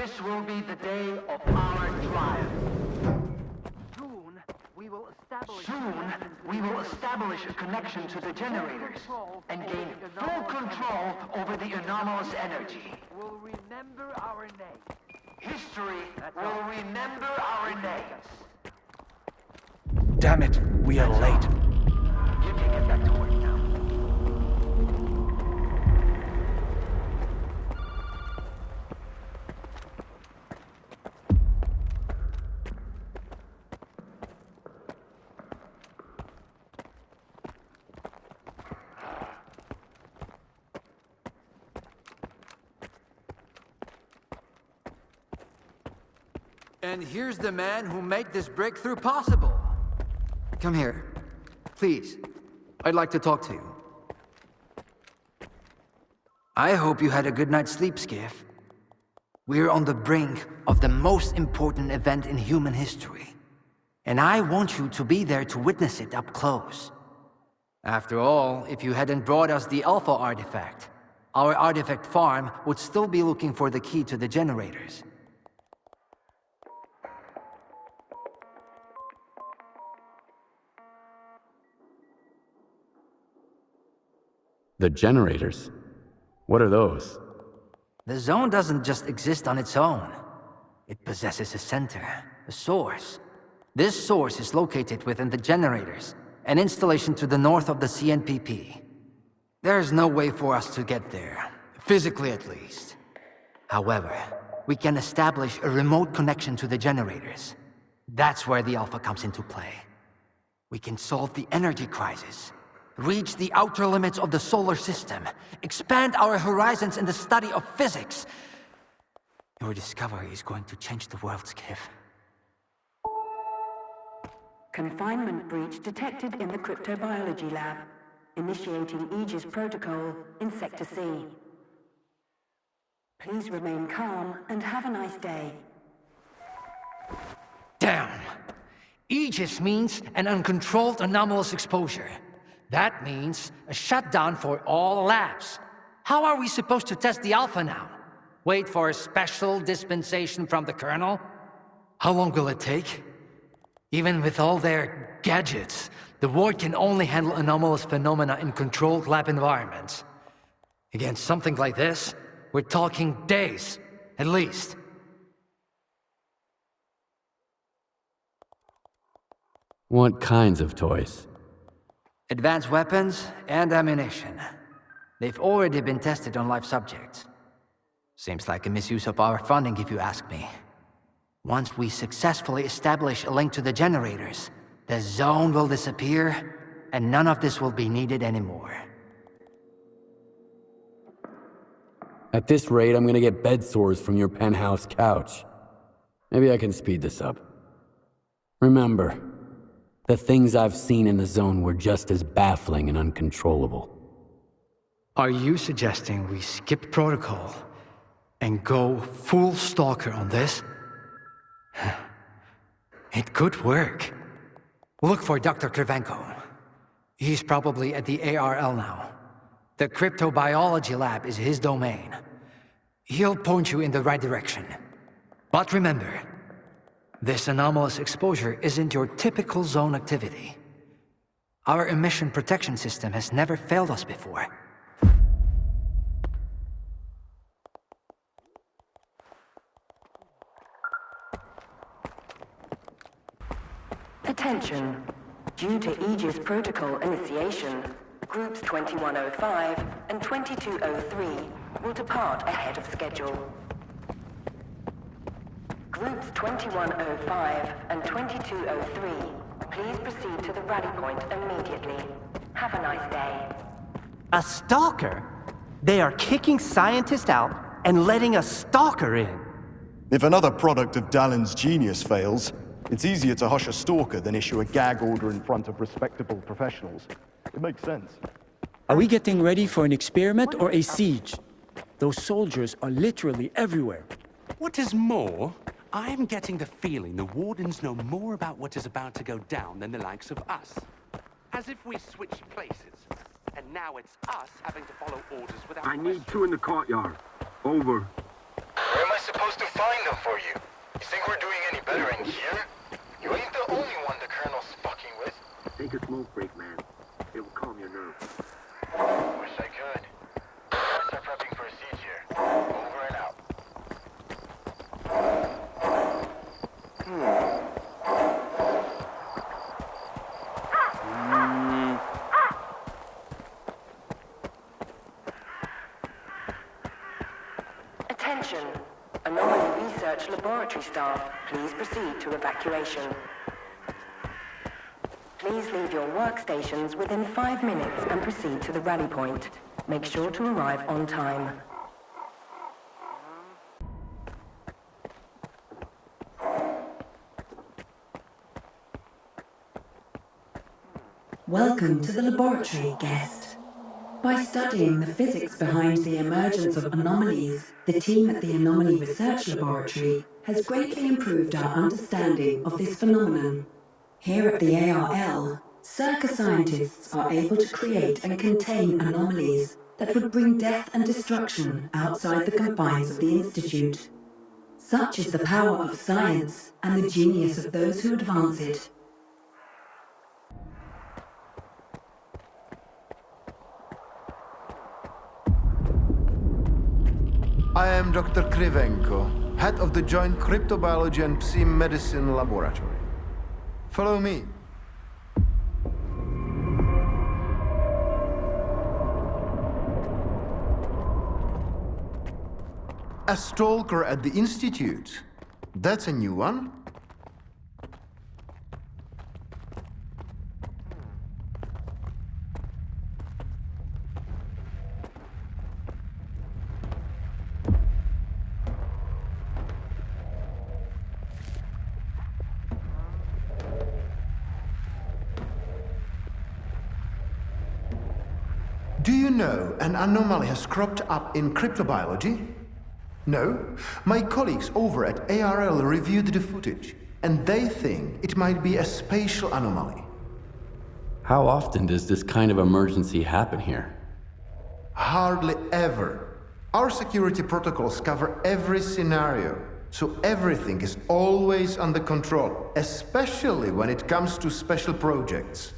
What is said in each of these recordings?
This will be the day of our triumph. Soon, we will establish a connection to the generators and gain full control over the anomalous energy. We'll remember our names. History will remember our names. Damn it, we are late. You can get back to work now. And here's the man who made this breakthrough possible. Come here. Please. I'd like to talk to you. I hope you had a good night's sleep, Skiff. We're on the brink of the most important event in human history. And I want you to be there to witness it up close. After all, if you hadn't brought us the Alpha artifact, our artifact farm would still be looking for the key to the generators. The generators? What are those? The zone doesn't just exist on its own. It possesses a center, a source. This source is located within the generators, an installation to the north of the CNPP. There's no way for us to get there, physically at least. However, we can establish a remote connection to the generators. That's where the Alpha comes into play. We can solve the energy crisis, reach the outer limits of the solar system, expand our horizons in the study of physics. Your discovery is going to change the world, Skiff. Confinement breach detected in the cryptobiology lab. Initiating Aegis protocol in Sector C. Please remain calm and have a nice day. Damn! Aegis means an uncontrolled anomalous exposure. That means a shutdown for all labs. How are we supposed to test the Alpha now? Wait for a special dispensation from the Colonel? How long will it take? Even with all their gadgets, the Ward can only handle anomalous phenomena in controlled lab environments. Against something like this, we're talking days, at least. What kinds of toys? Advanced weapons and ammunition. They've already been tested on live subjects. Seems like a misuse of our funding, if you ask me. Once we successfully establish a link to the generators, the zone will disappear, and none of this will be needed anymore. At this rate, I'm gonna get bed sores from your penthouse couch. Maybe I can speed this up. Remember, the things I've seen in the zone were just as baffling and uncontrollable. Are you suggesting we skip protocol and go full stalker on this? It could work. Look for Dr. Krivenko. He's probably at the ARL now. The cryptobiology lab is his domain. He'll point you in the right direction. But remember, this anomalous exposure isn't your typical zone activity. Our emission protection system has never failed us before. Attention. Due to Aegis protocol initiation, groups 2105 and 2203 will depart ahead of schedule. Groups 2105 and 2203, please proceed to the rally point immediately. Have a nice day. A stalker? They are kicking scientists out and letting a stalker in. If another product of Dallin's genius fails, it's easier to hush a stalker than issue a gag order in front of respectable professionals. It makes sense. Are we getting ready for an experiment or a siege? Those soldiers are literally everywhere. What is more, I'm getting the feeling the Wardens know more about what is about to go down than the likes of us. As if we switched places, and now it's us having to follow orders without I need two in the courtyard. Over. Where am I supposed to find them for you? You think we're doing any better in here? You ain't the only one the Colonel's fucking with. Take a smoke break, man. It will calm your nerves. Wish I could. Let's start prepping for a siege here. Over and out. Attention. Anomaly Research Laboratory staff, please proceed to evacuation. Please leave your workstations within 5 minutes and proceed to the rally point. Make sure to arrive on time. Welcome to the laboratory, guest. By studying the physics behind the emergence of anomalies, the team at the Anomaly Research Laboratory has greatly improved our understanding of this phenomenon. Here at the ARL, Circa scientists are able to create and contain anomalies that would bring death and destruction outside the confines of the Institute. Such is the power of science and the genius of those who advance it. I am Dr. Krivenko, head of the Joint Cryptobiology and Psi-Medicine Laboratory. Follow me. A stalker at the Institute. That's a new one. Do you know an anomaly has cropped up in cryptobiology? No? My colleagues over at ARL reviewed the footage, and they think it might be a spatial anomaly. How often does this kind of emergency happen here? Hardly ever. Our security protocols cover every scenario, so everything is always under control, especially when it comes to special projects.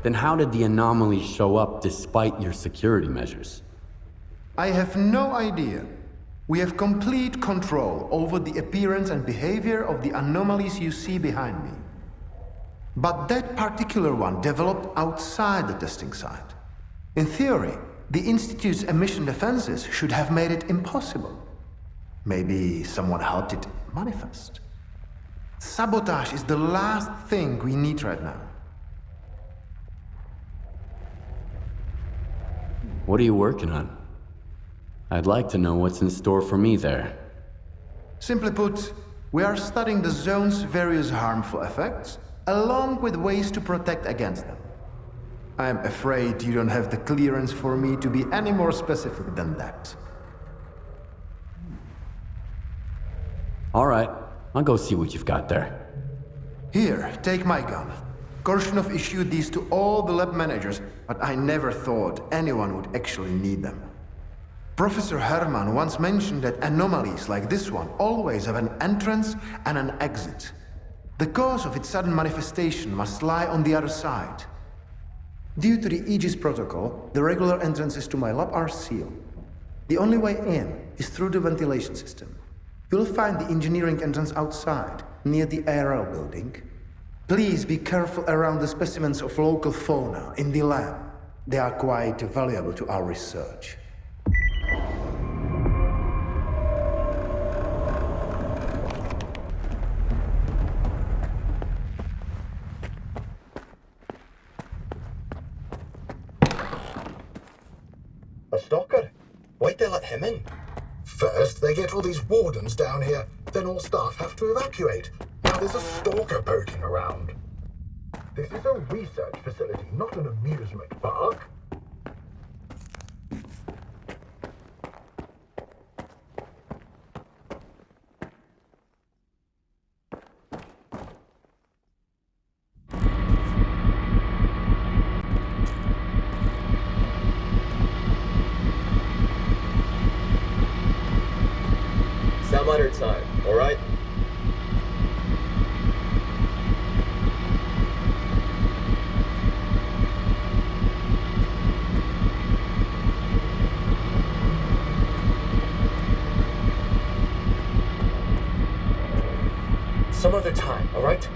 Then how did the anomaly show up despite your security measures? I have no idea. We have complete control over the appearance and behavior of the anomalies you see behind me. But that particular one developed outside the testing site. In theory, the Institute's emission defenses should have made it impossible. Maybe someone helped it manifest. Sabotage is the last thing we need right now. What are you working on? I'd like to know what's in store for me there. Simply put, we are studying the zone's various harmful effects, along with ways to protect against them. I am afraid you don't have the clearance for me to be any more specific than that. All right, I'll go see what you've got there. Here, take my gun. Korshunov issued these to all the lab managers, but I never thought anyone would actually need them. Professor Herman once mentioned that anomalies like this one always have an entrance and an exit. The cause of its sudden manifestation must lie on the other side. Due to the Aegis protocol, the regular entrances to my lab are sealed. The only way in is through the ventilation system. You'll find the engineering entrance outside, near the ARL building. Please be careful around the specimens of local fauna in the lab. They are quite valuable to our research. A stalker? Why'd they let him in? First, they get all these wardens down here, then all staff have to evacuate. Now there's a stalker poking around. This is a research facility, not an amusement park. other time, alright? Some other time, alright?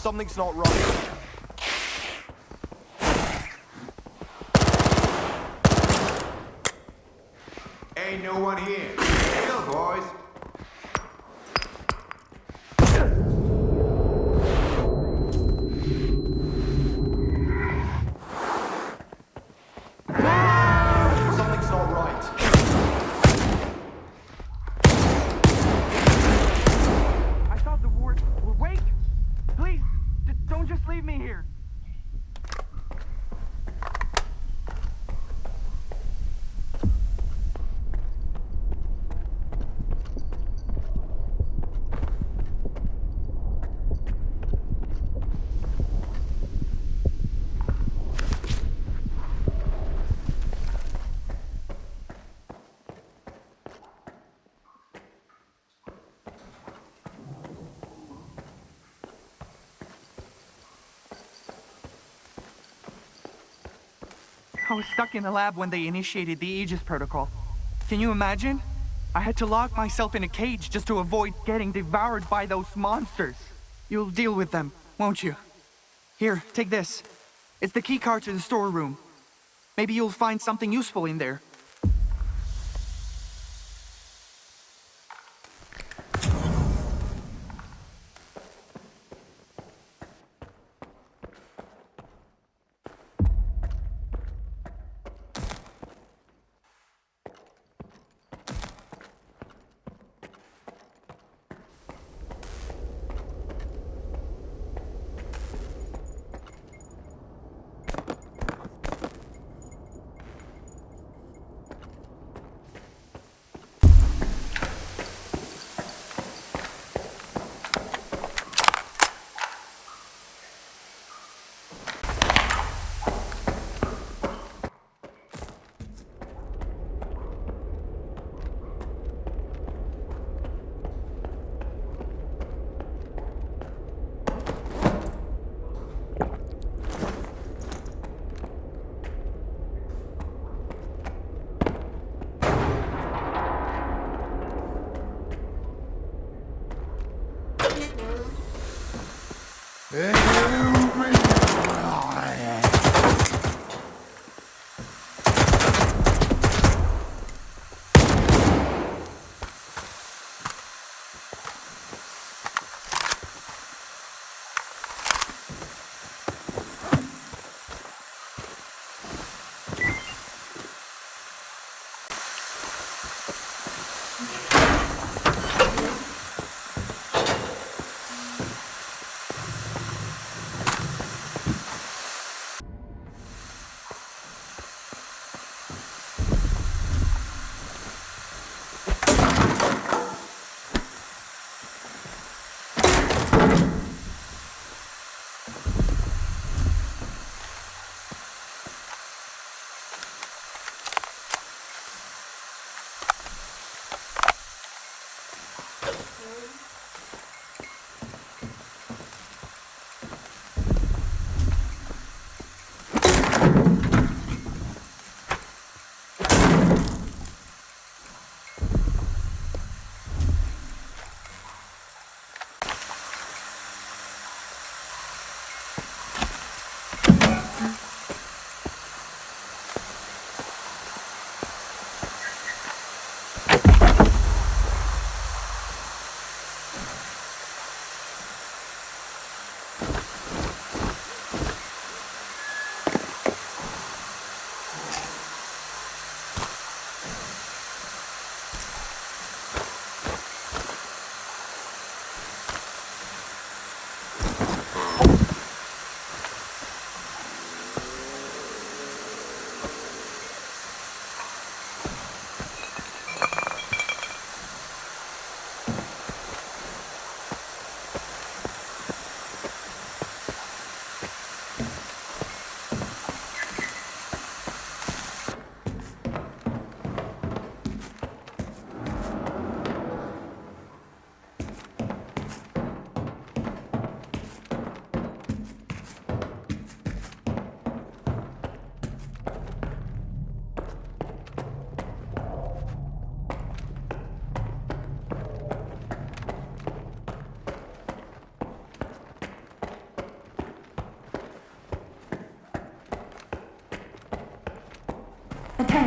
Something's not right. Ain't no one here. Chill, boys. Something's not right. I thought the ward... Wait! Please, don't just leave me here. I was stuck in the lab when they initiated the Aegis protocol. Can you imagine? I had to lock myself in a cage just to avoid getting devoured by those monsters. You'll deal with them, won't you? Here, take this. It's the keycard to the storeroom. Maybe you'll find something useful in there.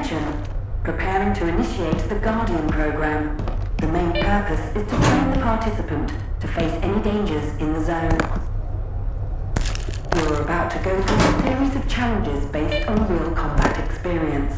Attention! Preparing to initiate the Guardian program. The main purpose is to train the participant to face any dangers in the zone. You're about to go through a series of challenges based on real combat experience.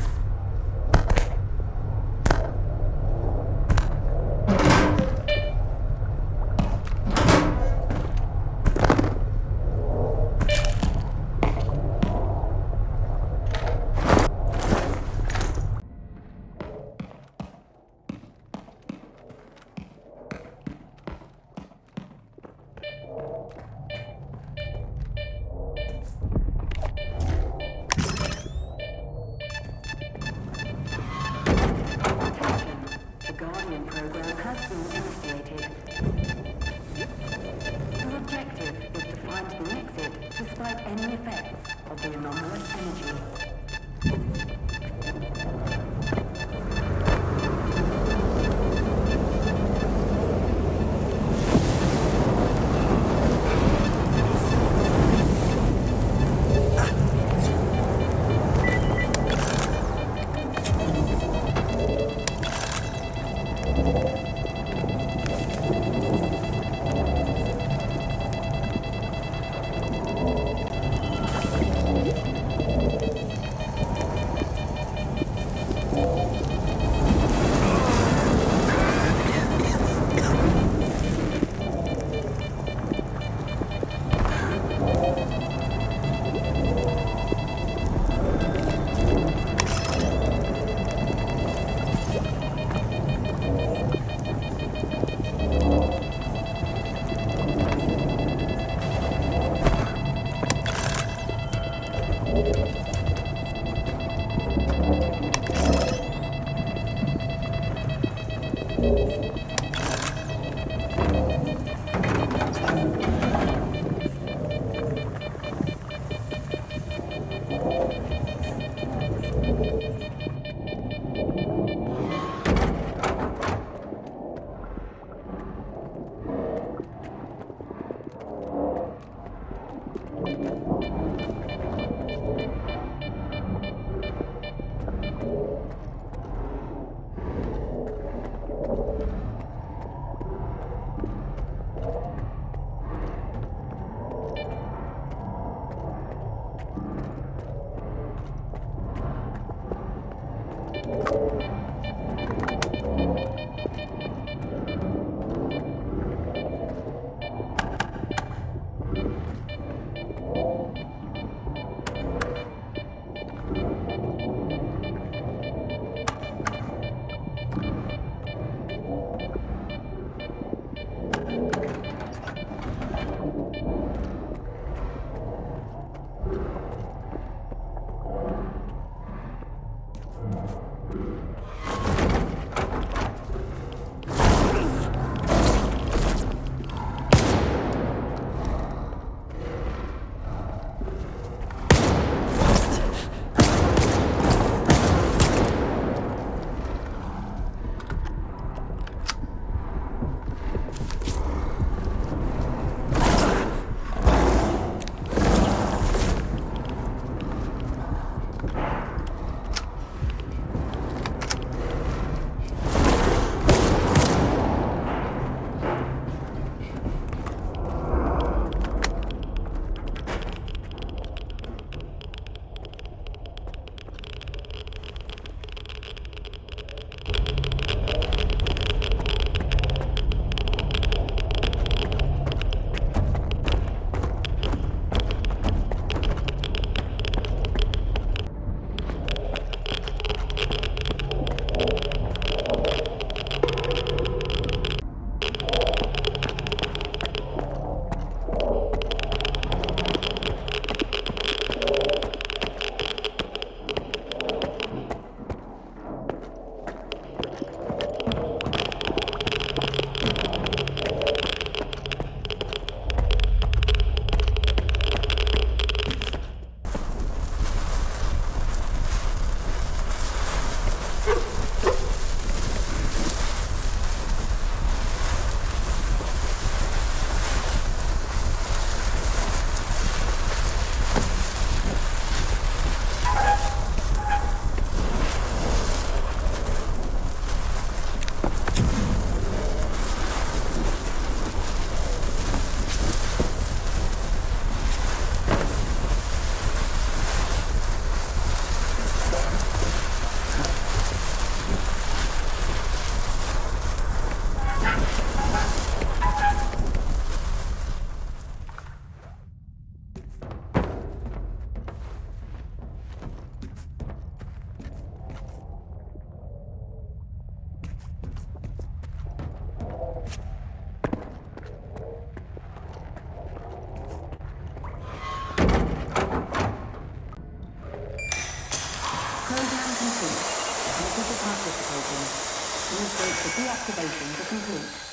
Reactivations are complete.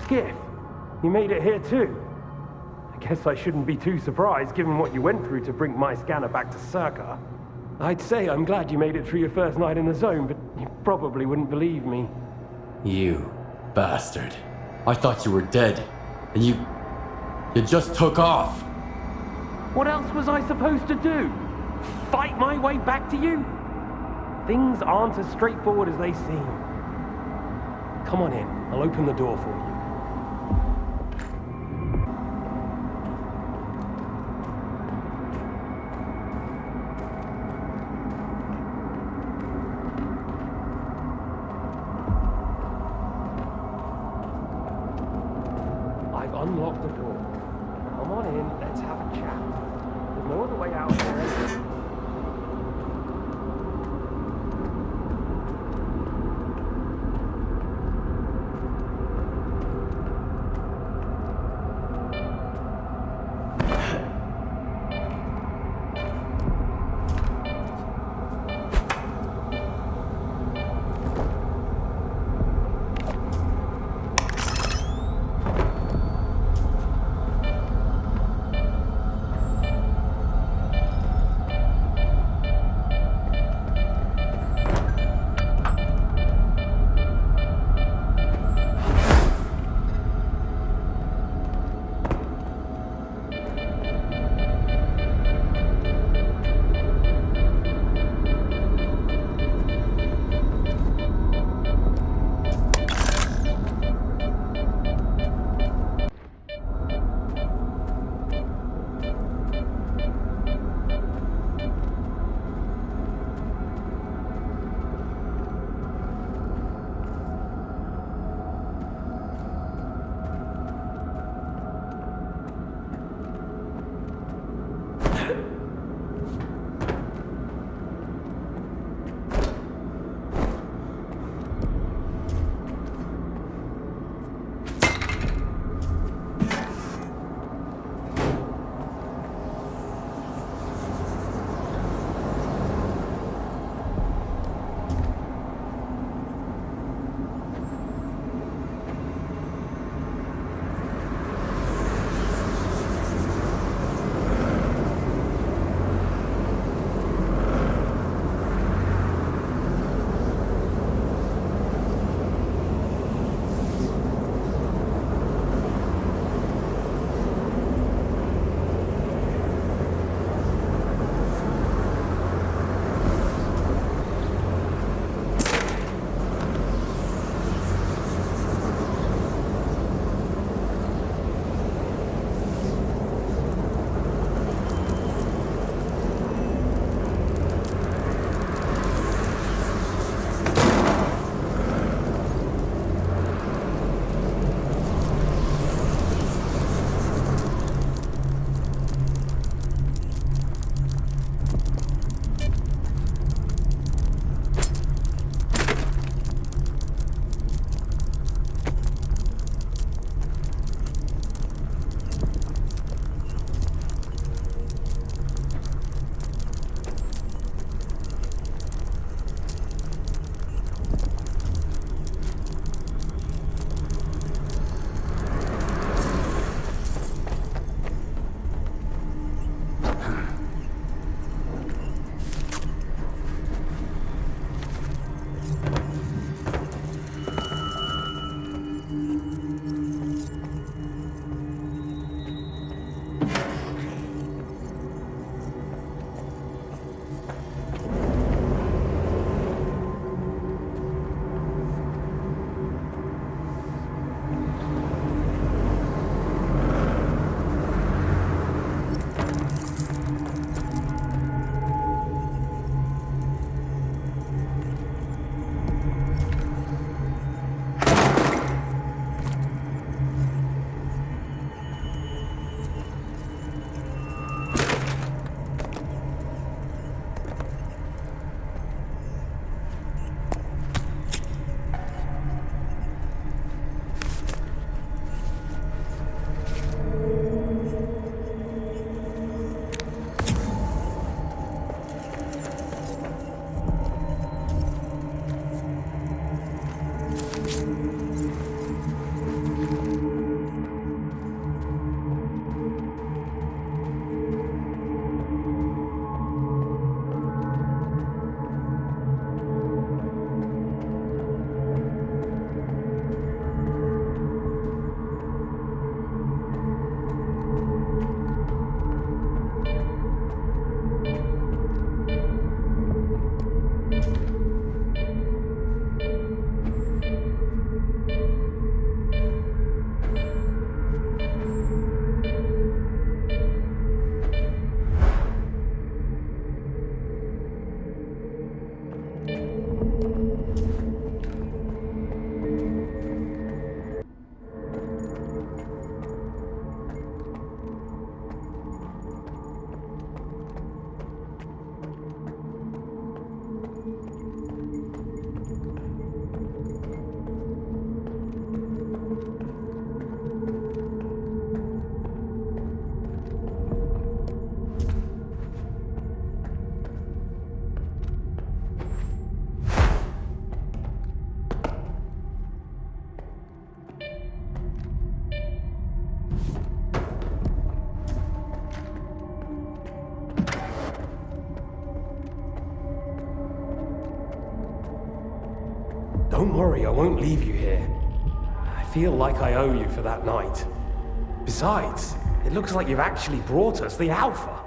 Skiff, you made it here too. I guess I shouldn't be too surprised given what you went through to bring my scanner back to Circa. I'd say I'm glad you made it through your first night in the zone, but you probably wouldn't believe me. You bastard. I thought you were dead, and you just took off. What else was I supposed to do? Fight my way back to you? Things aren't as straightforward as they seem. Come on in, I'll open the door for you. I've unlocked the door. Come on in, let's have a chat. There's no other way out there. worry, I won't leave you here. I feel like I owe you for that night. Besides, it looks like you've actually brought us the Alpha.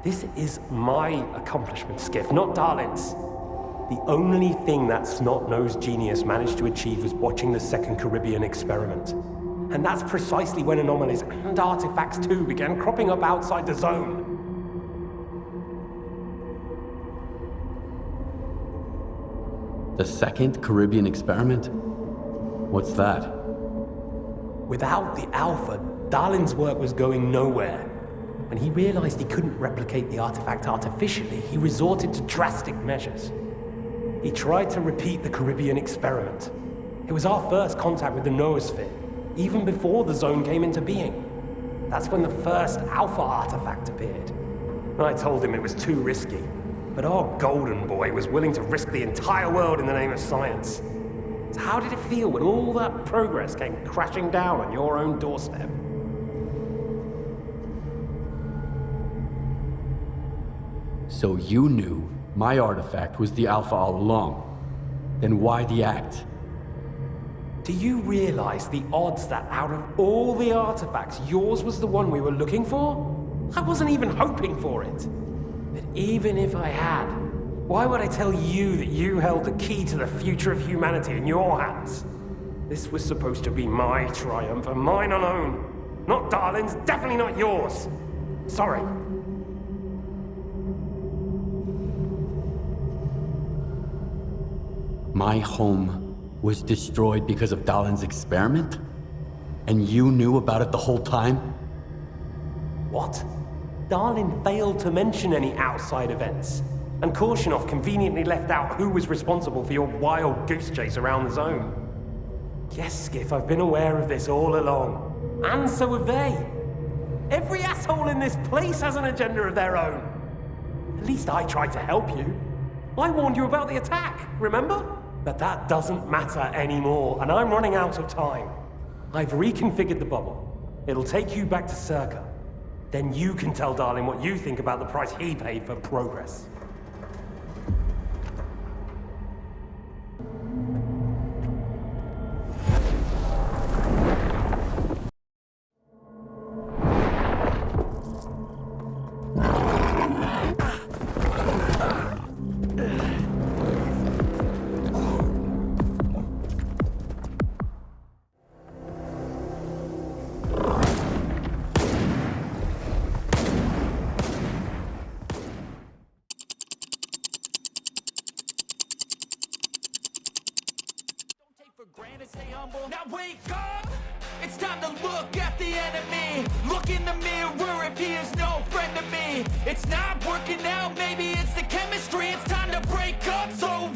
This is my accomplishment, Skiff, not Darlin's. The only thing that snot-nosed genius managed to achieve was watching the Second Caribbean experiment. And that's precisely when anomalies and artifacts too began cropping up outside the zone. The Second Caribbean experiment? What's that? Without the Alpha, Darlin's work was going nowhere. When he realized he couldn't replicate the artifact artificially, he resorted to drastic measures. He tried to repeat the Caribbean experiment. It was our first contact with the noosphere, even before the zone came into being. That's when the first Alpha artifact appeared. I told him it was too risky, but our golden boy was willing to risk the entire world in the name of science. So how did it feel when all that progress came crashing down on your own doorstep? So you knew my artifact was the Alpha all along. Then why the act? Do you realize the odds that out of all the artifacts, yours was the one we were looking for? I wasn't even hoping for it. But even if I had, why would I tell you that you held the key to the future of humanity in your hands? This was supposed to be my triumph, and mine alone. Not Darlin's, definitely not yours. Sorry. My home was destroyed because of Darlin's experiment? And you knew about it the whole time? What? Darlin failed to mention any outside events, and Korshunov conveniently left out who was responsible for your wild goose chase around the zone. Yes, Skiff, I've been aware of this all along. And so have they. Every asshole in this place has an agenda of their own. At least I tried to help you. I warned you about the attack, remember? But that doesn't matter anymore, and I'm running out of time. I've reconfigured the bubble. It'll take you back to Circa. Then you can tell Darlin what you think about the price he paid for progress. Now wake up! It's time to look at the enemy. Look in the mirror if he is no friend to me. It's not working out, maybe it's the chemistry. It's time to break up, so